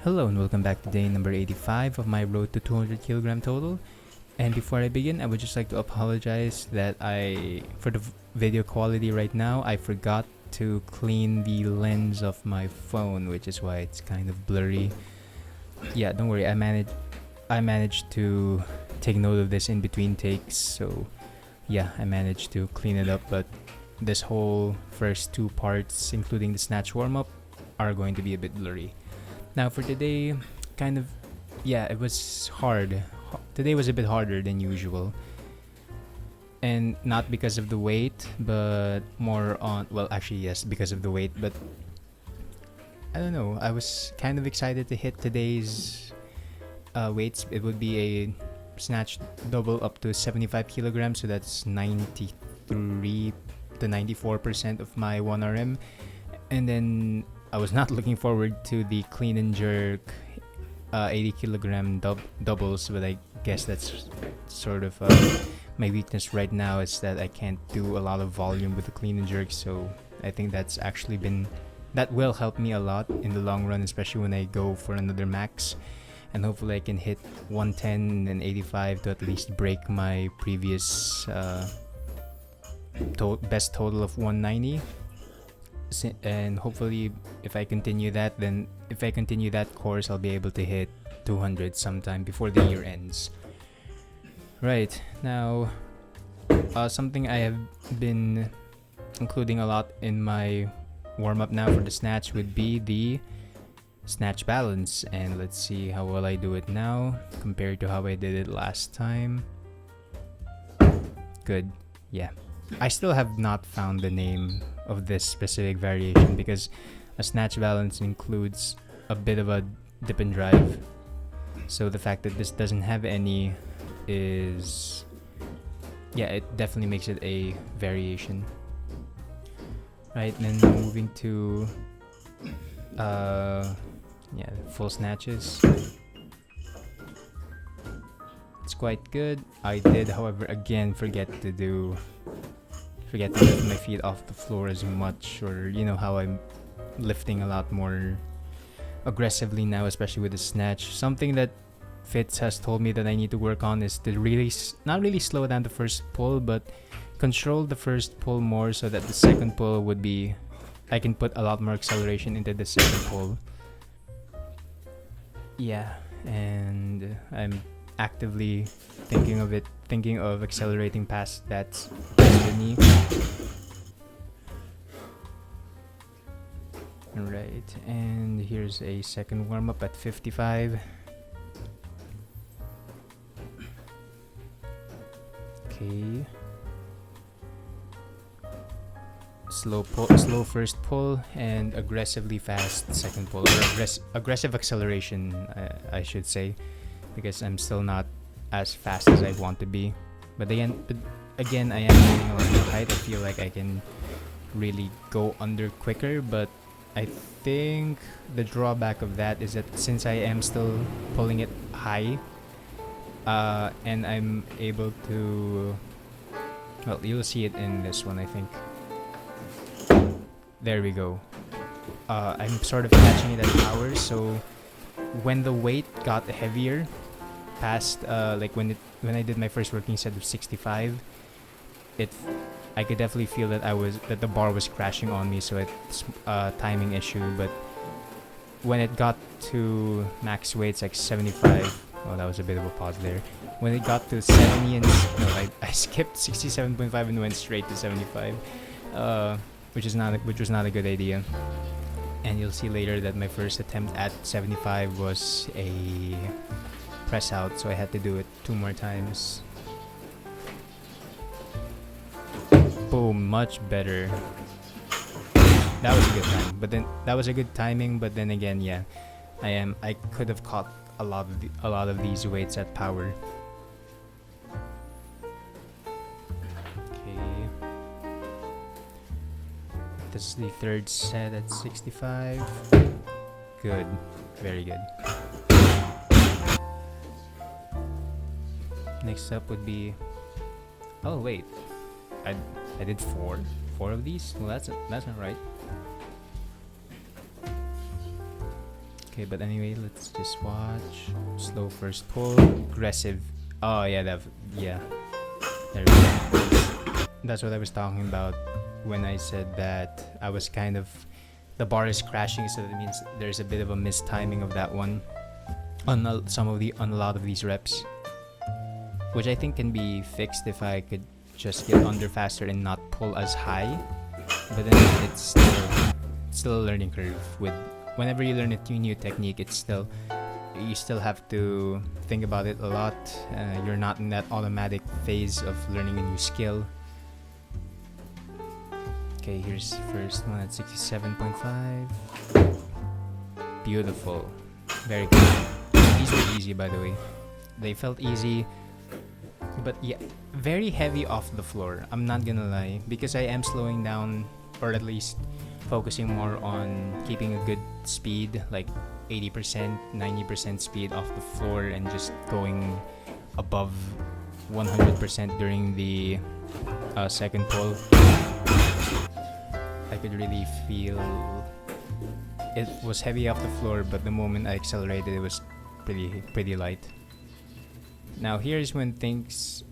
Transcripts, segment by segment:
Hello and welcome back to day number 85 of my road to 200 kilogram total. And before I begin, I would just like to apologize that for the video quality right now, I forgot to clean the lens of my phone, which is why it's kind of blurry. Yeah, don't worry, I managed to take note of this in between takes, so yeah, I managed to clean it up, but this whole first two parts, including the snatch warm-up, are going to be a bit blurry. Now for today, it was hard. Today was a bit harder than usual. And not because of the weight, but more on, yes, because of the weight, but I don't know. I was kind of excited to hit today's weights. It would be a snatch double up to 75 kilograms, so that's 93 to 94% of my 1RM. And then I was not looking forward to the clean and jerk 80 kilogram doubles, but I guess that's sort of my weakness right now, is that I can't do a lot of volume with the clean and jerk, so I think that will help me a lot in the long run, especially when I go for another max, and hopefully I can hit 110 and 85 to at least break my previous best total of 190. And hopefully if I continue that course, I'll be able to hit 200 sometime before the year ends. Right, now something I have been including a lot in my warm-up now for the snatch would be the snatch balance, and let's see how well I do it now compared to how I did it last time. Good, yeah. I still have not found the name of this specific variation, because a snatch balance includes a bit of a dip and drive. So the fact that this doesn't have any is, it definitely makes it a variation. Right, and then moving to full snatches. It's quite good. I did, however, again forget to lift my feet off the floor as much, or you know how I'm lifting a lot more aggressively now, especially with the snatch. Something that Fitz has told me that I need to work on is to not really slow down the first pull, but control the first pull more, so that the second pull would be, I can put a lot more acceleration into the second pull. Yeah, and I'm actively thinking of accelerating past that knee. Alright, and here's a second warm-up at 55. Okay. Slow first pull and aggressively fast second pull, or aggressive acceleration, I should say, because I'm still not as fast as I want to be. But again, I am getting a lot of height. I feel like I can really go under quicker, but I think the drawback of that is that since I am still pulling it high, and I'm able to, you'll see it in this one, I think. There we go. I'm sort of catching it at power, so when the weight got heavier, past when I did my first working set of 65, I could definitely feel that the bar was crashing on me, so it's a timing issue. But when it got to max weights like 75, that was a bit of a pause there. When it got to 70 and I skipped 67.5 and went straight to 75, which was not a good idea. And you'll see later that my first attempt at 75 was a press out, so I had to do it 2 more times. Boom, much better. That was a good time, but then that was a good timing. But then again, I could have caught a lot of these weights at power. Okay, this is the third set at 65. Good, very good. Next up would be, I did four of these. Well, that's not right. Okay, but anyway, let's just watch. Slow first pull, aggressive. Oh yeah, yeah. There we go. That's what I was talking about when I said that I was kind of, the bar is crashing, so that means there's a bit of a mistiming of that one on a lot of these reps, which I think can be fixed if I could just get under faster and not pull as high. But then it's still a learning curve. With whenever you learn a new technique, you still have to think about it a lot. You're not in that automatic phase of learning a new skill. Okay, here's first one at 67.5. Beautiful. Very good. These were easy, by the way. They felt easy. But yeah, very heavy off the floor. I'm not gonna lie. Because I am slowing down, or at least focusing more on keeping a good speed, like 80%, 90% speed off the floor, and just going above 100% during the second pull. I could really feel it was heavy off the floor, but the moment I accelerated, it was pretty light. Now here's when things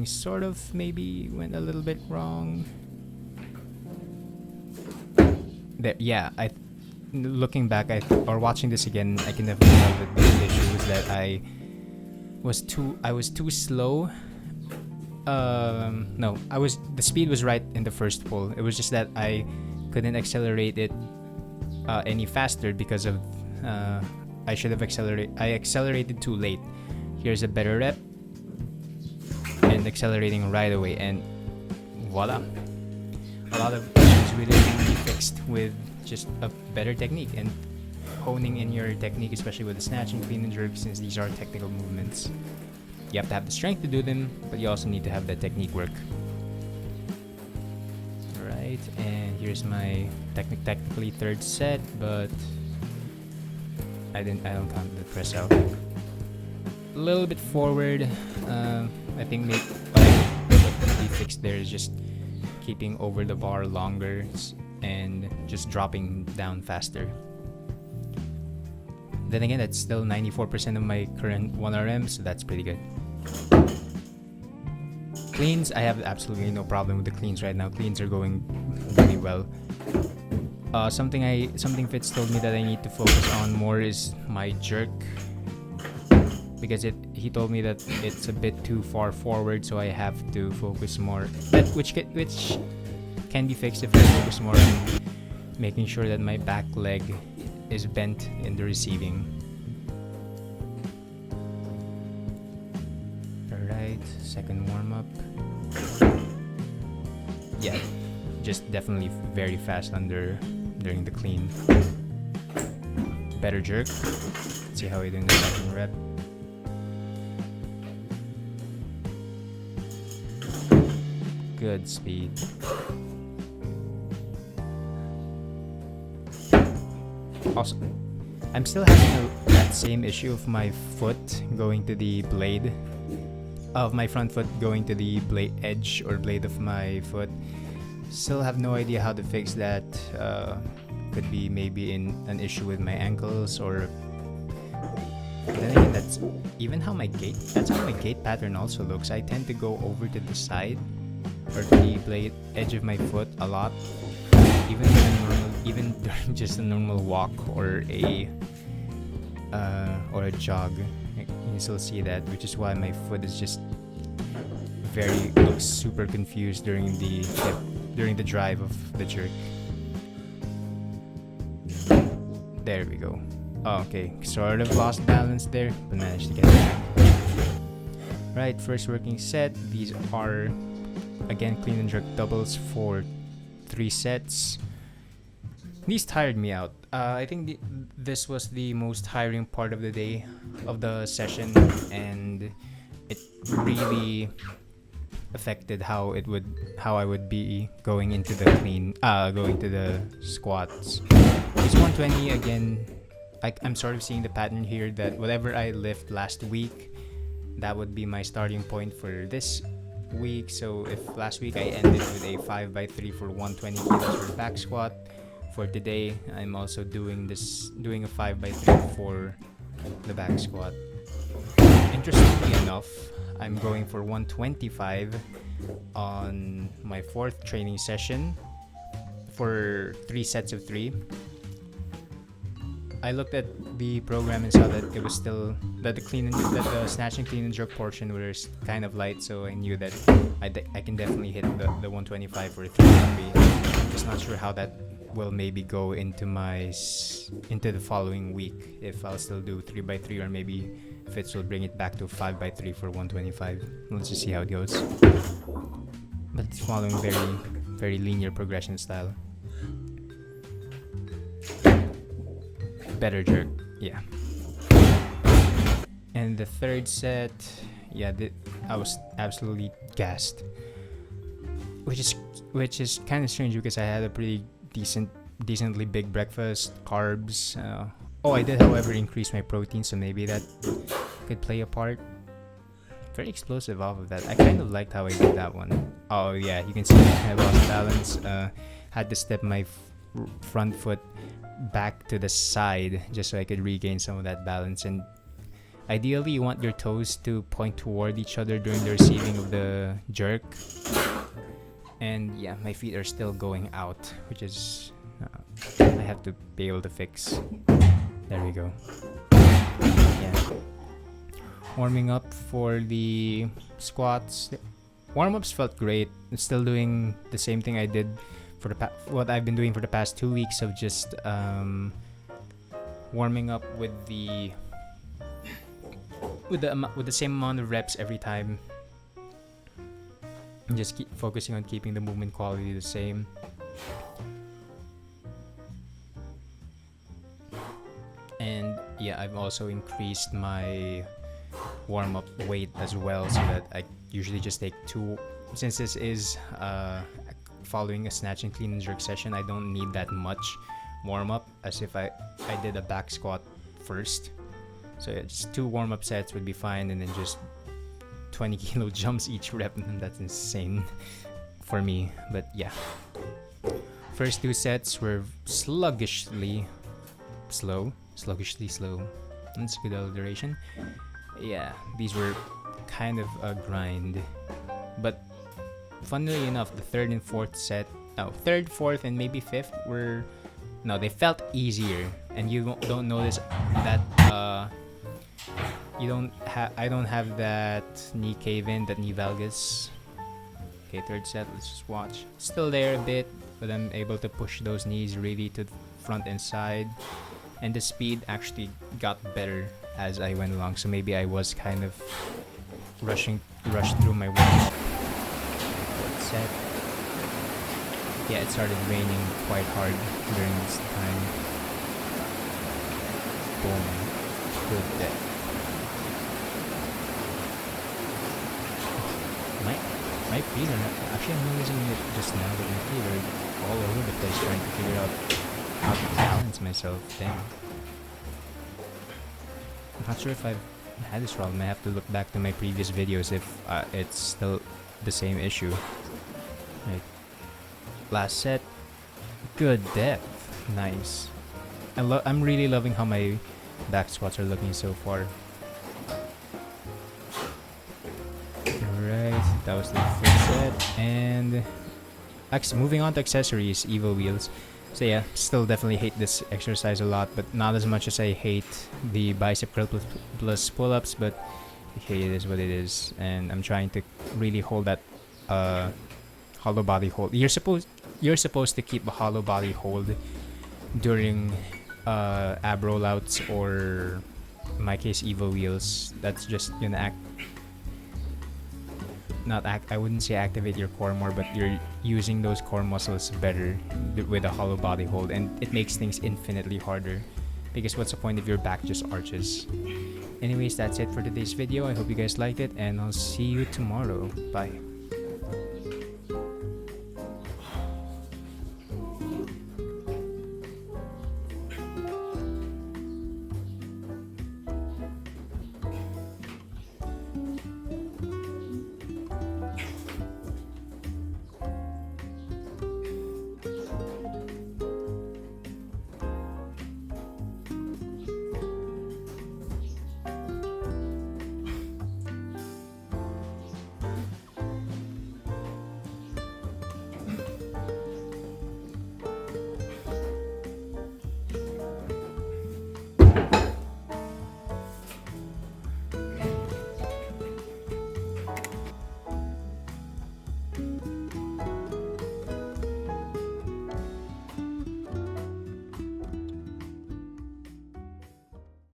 sort of maybe went a little bit wrong. There, yeah, looking back, or watching this again, I can definitely tell that the issue was that I was too slow. No, the speed was right in the first pull. It was just that I couldn't accelerate it any faster because of I accelerated too late. Here's a better rep and accelerating right away, and voila. A lot of issues really can be fixed with just a better technique and honing in your technique, especially with the snatch and clean and jerk, since these are technical movements. You have to have the strength to do them, but you also need to have the technique work. Alright, and here's my technically third set, but I don't count the press out. A little bit forward. I think what we fixed there is just keeping over the bar longer and just dropping down faster. Then again, that's still 94% of my current 1RM, so that's pretty good. Cleans, I have absolutely no problem with the cleans right now. Cleans are going really well. Something Fitz told me that I need to focus on more is my jerk, because he told me that it's a bit too far forward, so I have to focus more. Which can be fixed if I focus more on making sure that my back leg is bent in the receiving. Alright, second warm up. Yeah, just definitely very fast during the clean. Better jerk. Let's see how we do in the second rep. Good speed. Also, I'm still having that same issue of my foot going to the blade, of my front foot going to the blade edge or blade of my foot. Still have no idea how to fix that. Could be maybe in an issue with my ankles, or then again, that's how my gait pattern also looks. I tend to go over to the side or to the blade edge of my foot a lot, even during just a normal walk or a jog. You still see that, which is why my foot is just looks super confused during the drive of the jerk. There we go. Oh, okay, sort of lost balance there, but managed to get it back. Right, first working set. These are again clean and jerk doubles for 3 sets. These tired me out. I think this was the most tiring part of the day, of the session, and it really affected how I would be going into the squats. This 120 again. I'm sort of seeing the pattern here that whatever I lift last week, that would be my starting point for this week. So if last week I ended with a 5x3 for 120 kilos for back squat, for today, I'm also doing a 5x3 for the back squat. Interestingly enough, I'm going for 125 on my 4th training session for 3 sets of 3. I looked at the program and saw that it was still that the snatch and clean and jerk portion was kind of light, so I knew that I can definitely hit the 125 for 3 rep. I'm just not sure how that will maybe go into the following week, if I'll still do 3x3 or maybe Fitz will bring it back to 5x3 for 125. Let's just see how it goes. But it's following very, very linear progression style. Better jerk, yeah. And the 3rd set, yeah, I was absolutely gassed, which is kind of strange because I had a pretty decently big breakfast, carbs. I did, however, increase my protein, so maybe that could play a part. Very explosive off of that. I kind of liked how I did that one. Oh yeah, you can see I lost balance. Had to step my front foot back to the side just so I could regain some of that balance. And ideally, you want your toes to point toward each other during the receiving of the jerk. And yeah, my feet are still going out, which is I have to be able to fix. There we go. Yeah. Warming up for the squats. Warm-ups felt great. I'm still doing the same thing I did for what I've been doing for the past 2 weeks of just warming up with the same amount of reps every time. And just keep focusing on keeping the movement quality the same. And yeah, I've also increased my warm-up weight as well, so that I usually just take 2. Since this is following a snatch and clean and jerk session, I don't need that much warm-up as if I did a back squat first. So yeah, just 2 warm-up sets would be fine, and then just 20 kilo jumps each rep. That's insane for me, but yeah. First 2 sets were sluggishly slow. That's a good alliteration. Yeah, these were kind of a grind, but funnily enough, the 3rd and 4th set, 3rd, 4th, and maybe 5th they felt easier, and you don't notice that I don't have that knee cave-in, that knee valgus. Okay, 3rd set, let's just watch. Still there a bit, but I'm able to push those knees really to the front and side, and the speed actually got better as I went along, so maybe I was kind of rushed through my warm-up. 4th set. Yeah, it started raining quite hard during this time. Boom. Good death. My feet are not, actually I'm noticing it just now, but my feet are all over the place trying to figure out how to balance myself. Damn. I'm not sure if I've had this problem. I have to look back to my previous videos if it's still the same issue. Right. Last set. Good depth. Nice. I'm really loving how my back squats are looking so far. Alright, that was the 5th set. And moving on to accessories, Evo wheels. So yeah, still definitely hate this exercise a lot, but not as much as I hate the bicep curl plus pull-ups, but okay, it is what it is. And I'm trying to really hold that hollow body hold. You're supposed to keep a hollow body hold during ab rollouts, or in my case Evo wheels. That's just gonna I wouldn't say activate your core more, but you're using those core muscles better with a hollow body hold, and it makes things infinitely harder, because what's the point if your back just arches? Anyways, that's it for today's video. I hope you guys liked it, and I'll see you tomorrow. Bye.